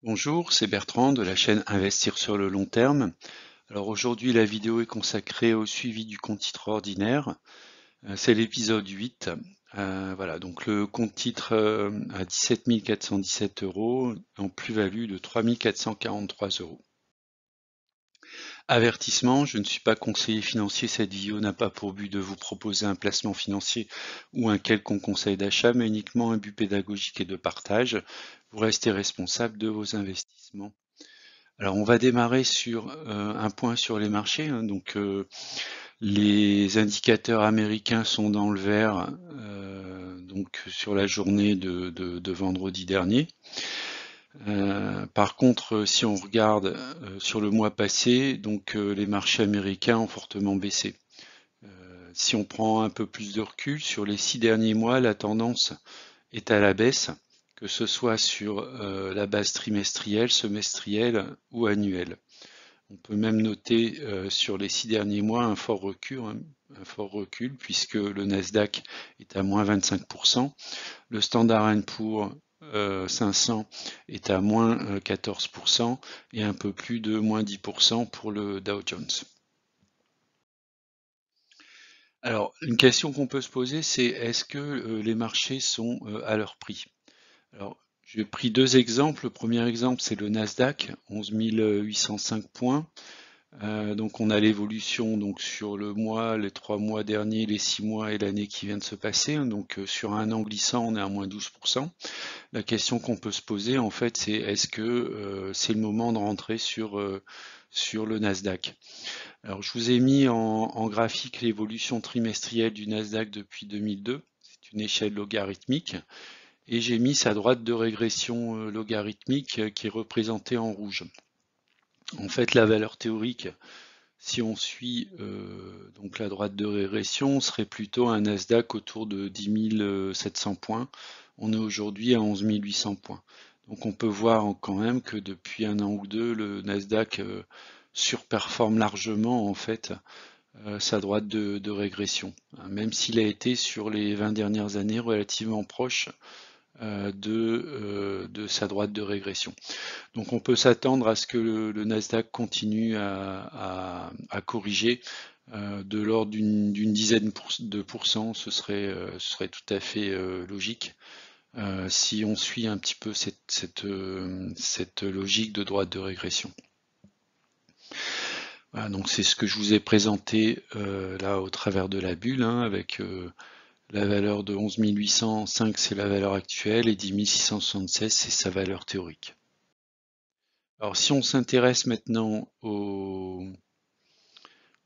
Bonjour, c'est Bertrand de la chaîne Investir sur le long terme. Alors aujourd'hui, la vidéo est consacrée au suivi du compte titre ordinaire. C'est l'épisode 8. Voilà, donc le compte titre à 17 417 euros en plus-value de 3 443 euros. Avertissement, je ne suis pas conseiller financier, cette vidéo n'a pas pour but de vous proposer un placement financier ou un quelconque conseil d'achat, mais uniquement un but pédagogique et de partage. Vous restez responsable de vos investissements. Alors on va démarrer sur un point sur les marchés, hein. Donc les indicateurs américains sont dans le vert donc sur la journée de vendredi dernier. Par contre, si on regarde sur le mois passé, donc les marchés américains ont fortement baissé. Si on prend un peu plus de recul, sur les 6 derniers mois, la tendance est à la baisse, que ce soit sur la base trimestrielle, semestrielle ou annuelle. On peut même noter sur les 6 derniers mois un fort recul, hein, puisque le Nasdaq est à moins 25%, le Standard & Poor's 500 est à moins 14% et un peu plus de moins 10% pour le Dow Jones. Alors, une question qu'on peut se poser, c'est est-ce que les marchés sont à leur prix? Alors, j'ai pris deux exemples. Le premier exemple, c'est le Nasdaq, 11 805 points. Donc on a l'évolution donc sur le mois, les 3 mois derniers, les 6 mois et l'année qui vient de se passer, hein. Donc sur un an glissant, on est à moins 12%. La question qu'on peut se poser en fait, c'est est-ce que c'est le moment de rentrer sur le Nasdaq? Alors je vous ai mis en graphique l'évolution trimestrielle du Nasdaq depuis 2002. C'est une échelle logarithmique. Et j'ai mis sa droite de régression logarithmique qui est représentée en rouge. En fait, la valeur théorique, si on suit donc la droite de régression, on serait plutôt un Nasdaq autour de 10 700 points. On est aujourd'hui à 11 800 points. Donc on peut voir quand même que depuis un an ou deux, le Nasdaq surperforme largement en fait sa droite de régression, hein, même s'il a été sur les 20 dernières années relativement proche de sa droite de régression. Donc on peut s'attendre à ce que le Nasdaq continue à corriger de l'ordre d'une dizaine de pourcents, ce serait tout à fait logique si on suit un petit peu cette logique de droite de régression. Voilà, donc c'est ce que je vous ai présenté là au travers de la bulle, hein, avec la valeur de 11 805, c'est la valeur actuelle, et 10 676, c'est sa valeur théorique. Alors si on s'intéresse maintenant au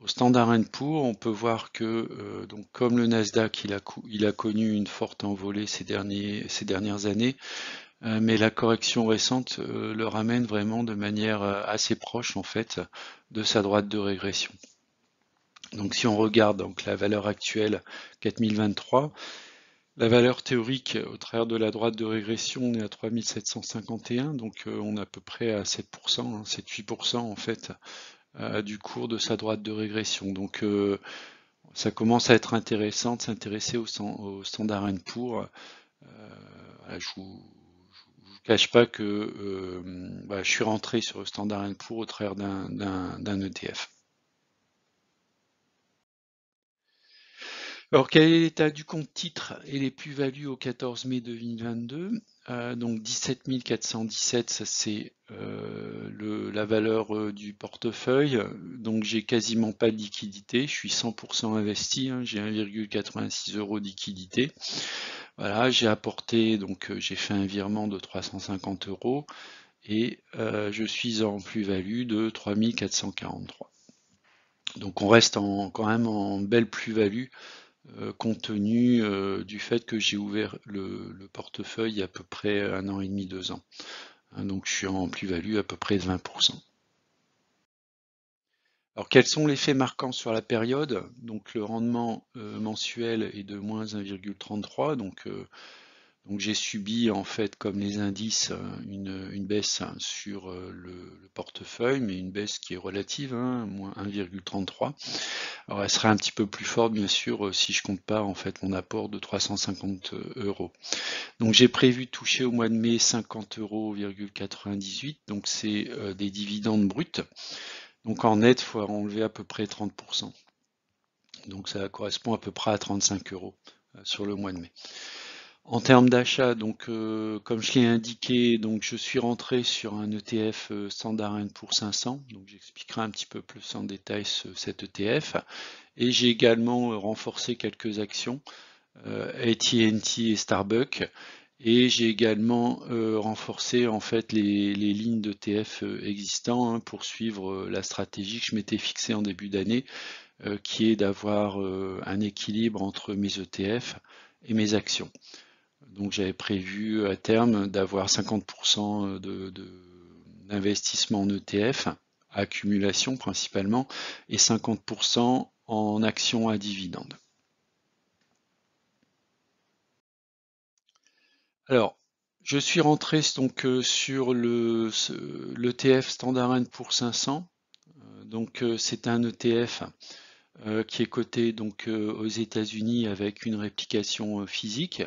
Standard & Poor's, on peut voir que donc comme le Nasdaq, il a connu une forte envolée ces dernières années, mais la correction récente le ramène vraiment de manière assez proche en fait de sa droite de régression. Donc si on regarde donc la valeur actuelle 4023, la valeur théorique au travers de la droite de régression, on est à 3751, donc on est à peu près à 7%, hein, 7-8% en fait du cours de sa droite de régression. Donc ça commence à être intéressant de s'intéresser au Standard & Poor's. Je vous cache pas que je suis rentré sur le Standard & Poor's au travers d'un ETF. Alors, quel est l'état du compte titre et les plus-values au 14 mai 2022? Donc 17 417, ça c'est la valeur du portefeuille. Donc j'ai quasiment pas de liquidité, je suis 100% investi, hein, j'ai 1,86 € de liquidité. Voilà, j'ai apporté, donc j'ai fait un virement de 350 € et je suis en plus-value de 3 443. Donc on reste quand même en belle plus-value compte tenu du fait que j'ai ouvert le portefeuille il y a à peu près un an et demi, 2 ans. Hein, donc je suis en plus-value à peu près de 20%. Alors quels sont les faits marquants sur la période? Donc le rendement mensuel est de moins 1,33, donc Donc j'ai subi en fait comme les indices une baisse sur le portefeuille, mais une baisse qui est relative, hein, moins 1,33. Alors elle sera un petit peu plus forte bien sûr si je compte pas en fait mon apport de 350 euros. Donc j'ai prévu de toucher au mois de mai 50,98 euros, donc c'est des dividendes bruts. Donc en net, il faut enlever à peu près 30%. Donc ça correspond à peu près à 35 euros sur le mois de mai. En termes d'achat, donc comme je l'ai indiqué, donc je suis rentré sur un ETF Standard & Poor's 500, donc j'expliquerai un petit peu plus en détail cet ETF. Et j'ai également renforcé quelques actions, AT&T et Starbucks. Et j'ai également renforcé en fait les lignes d'ETF existants hein, pour suivre la stratégie que je m'étais fixée en début d'année, qui est d'avoir un équilibre entre mes ETF et mes actions. Donc j'avais prévu à terme d'avoir 50% d'investissement en ETF, à accumulation principalement, et 50% en actions à dividendes. Alors, je suis rentré donc sur l'ETF Standard & Poor's 500. Donc c'est un ETF qui est coté donc aux États-Unis avec une réplication physique,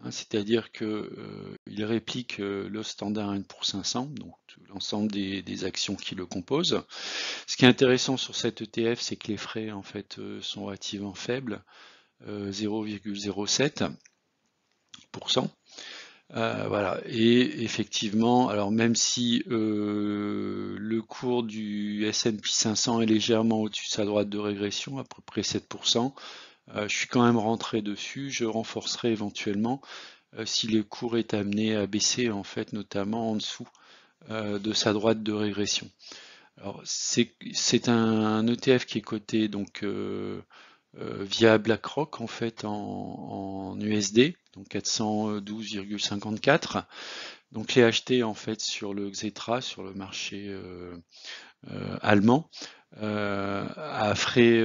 hein, c'est-à-dire que il réplique le Standard & Poor's 500, donc l'ensemble des actions qui le composent. Ce qui est intéressant sur cet ETF, c'est que les frais en fait sont relativement faibles, 0,07%. Voilà, et effectivement, alors même si le cours du S&P 500 est légèrement au-dessus de sa droite de régression, à peu près 7%, je suis quand même rentré dessus, je renforcerai éventuellement si le cours est amené à baisser, en fait, notamment en dessous de sa droite de régression. Alors, c'est un ETF qui est coté donc via BlackRock en fait en USD, donc 412,54. Donc je l'ai acheté en fait sur le Xetra, sur le marché allemand, à frais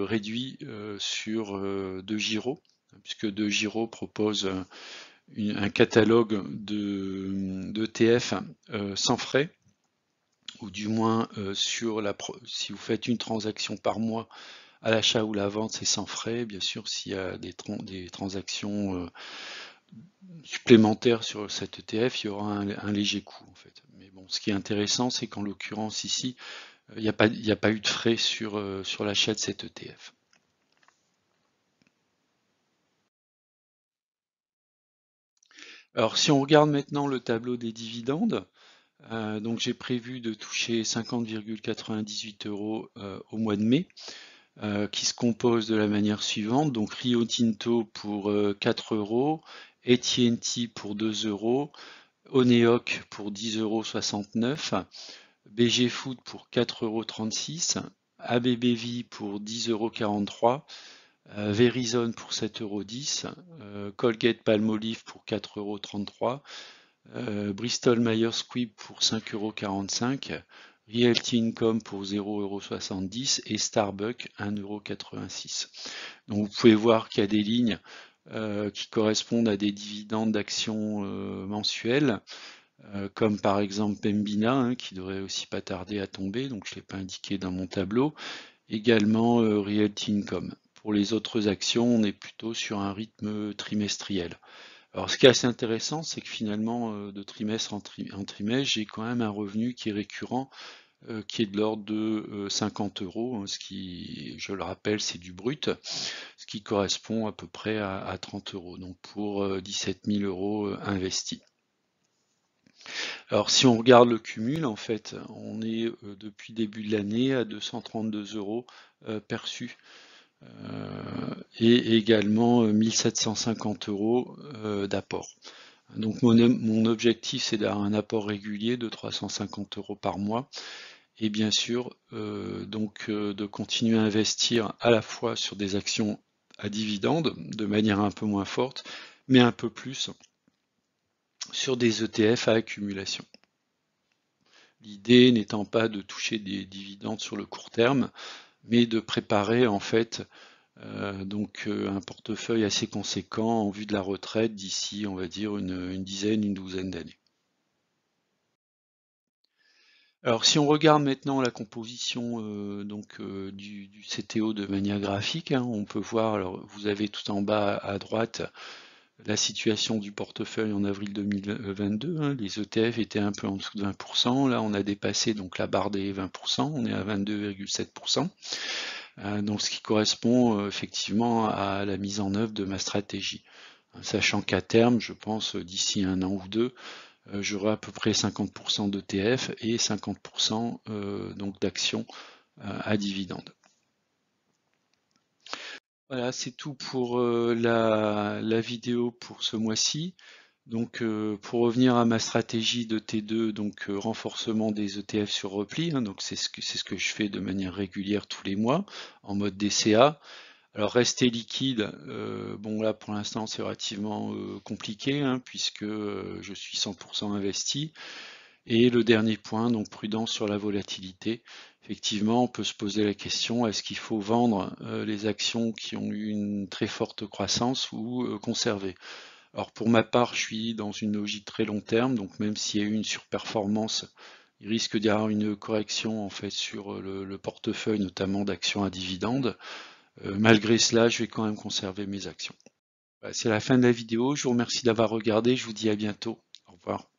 réduits sur De Giro, puisque De Giro propose un catalogue d'ETF sans frais, ou du moins si vous faites une transaction par mois à l'achat ou la vente, c'est sans frais. Bien sûr, s'il y a des transactions supplémentaires sur cet ETF, il y aura un léger coût en fait. Mais bon, ce qui est intéressant, c'est qu'en l'occurrence ici, il n'y a pas eu de frais sur l'achat de cet ETF. Alors si on regarde maintenant le tableau des dividendes, donc j'ai prévu de toucher 50,98 euros au mois de mai, qui se compose de la manière suivante. Donc Rio Tinto pour 4 euros, AT&T pour 2 euros, Oneok pour 10,69 euros, BG Food pour 4,36 euros, ABBV pour 10,43 euros, Verizon pour 7,10 euros, Colgate Palmolive pour 4,33 euros, Bristol Myers Squibb pour 5,45 euros, Realty Income pour 0,70 € et Starbucks 1,86 €. Donc vous pouvez voir qu'il y a des lignes qui correspondent à des dividendes d'actions mensuels, comme par exemple Pembina, hein, qui devrait aussi pas tarder à tomber, donc je ne l'ai pas indiqué dans mon tableau. Également Realty Income. Pour les autres actions, on est plutôt sur un rythme trimestriel. Alors, ce qui est assez intéressant, c'est que finalement, de trimestre en trimestre, j'ai quand même un revenu qui est récurrent, qui est de l'ordre de 50 euros, hein, ce qui, je le rappelle, c'est du brut, ce qui correspond à peu près à 30 euros, donc pour 17 000 euros investis. Alors, si on regarde le cumul, en fait, on est depuis le début de l'année à 232 euros perçus. Et également 1750 euros d'apport. Donc mon objectif, c'est d'avoir un apport régulier de 350 euros par mois et bien sûr de continuer à investir à la fois sur des actions à dividendes de manière un peu moins forte, mais un peu plus sur des ETF à accumulation. L'idée n'étant pas de toucher des dividendes sur le court terme, mais de préparer en fait Donc un portefeuille assez conséquent en vue de la retraite d'ici, on va dire, une dizaine, une douzaine d'années. Alors si on regarde maintenant la composition du CTO de manière graphique, hein, on peut voir, alors vous avez tout en bas à droite la situation du portefeuille en avril 2022, hein, les ETF étaient un peu en dessous de 20%, là on a dépassé donc la barre des 20%, on est à 22,7%, donc ce qui correspond effectivement à la mise en œuvre de ma stratégie. Sachant qu'à terme, je pense d'ici un an ou deux, j'aurai à peu près 50% d'ETF et 50% donc d'actions à dividendes. Voilà, c'est tout pour la vidéo pour ce mois-ci. Donc pour revenir à ma stratégie de T2, donc renforcement des ETF sur repli, hein, donc c'est ce que je fais de manière régulière tous les mois en mode DCA. Alors rester liquide, bon là pour l'instant c'est relativement compliqué hein, puisque je suis 100% investi. Et le dernier point, donc prudence sur la volatilité. Effectivement, on peut se poser la question, est-ce qu'il faut vendre les actions qui ont eu une très forte croissance ou conserver? Alors pour ma part, je suis dans une logique très long terme, donc même s'il y a eu une surperformance, il risque d'y avoir une correction en fait sur le portefeuille, notamment d'actions à dividendes. Malgré cela, je vais quand même conserver mes actions. Voilà, c'est la fin de la vidéo. Je vous remercie d'avoir regardé. Je vous dis à bientôt. Au revoir.